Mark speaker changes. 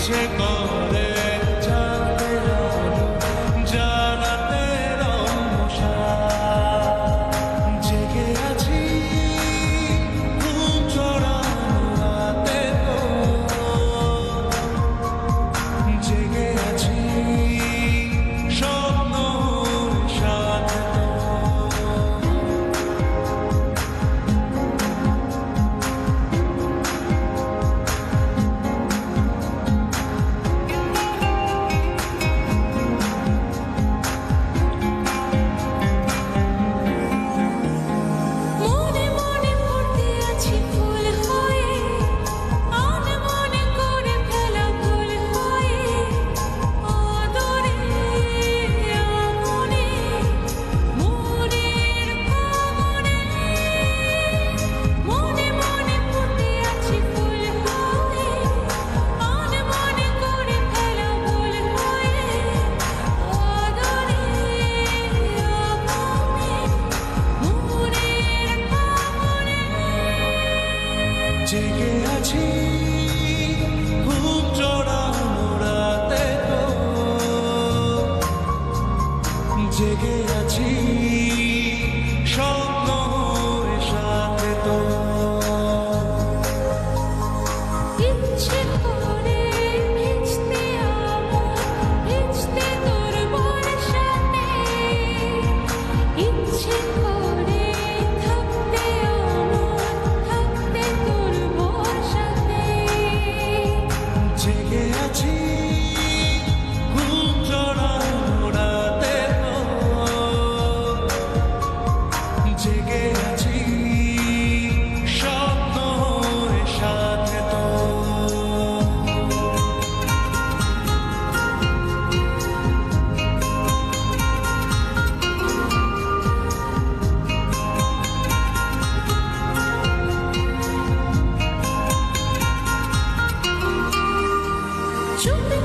Speaker 1: ইচ্ছে করে জানতে আলো জানাতে রমশা জেগে আছি ঘুম জড়ানো রাতে তো জেগে আছি স্বপ্ন সাথে তো
Speaker 2: মনে মনে পড়তে আছি ফুল হয়ে আনমনে করে ফেলা ভুল হয়ে আদরে আমনে মনের কোমরে মনে মনে পড়তে আছি ফুল হয়ে আনমনে করে ফেলা ভুল হয়ে আদরে আমনে মনের কোমরে
Speaker 1: জেগে আছি ঘুম জড়ানো রাতে তো জেগে আছি স্বপ্ন সাথে তো
Speaker 2: ইচ্ছে করে ভিজতে আমার ভিজতে তোর বর্ষাতে ইচ্ছে করে থাকতে আমার থাকতে তোর বর্ষাতে
Speaker 1: জেগে আছি ঘুম জড়ানো রাতে তো জেগে আছি স্বপ্ন সাথে তো
Speaker 2: চুপে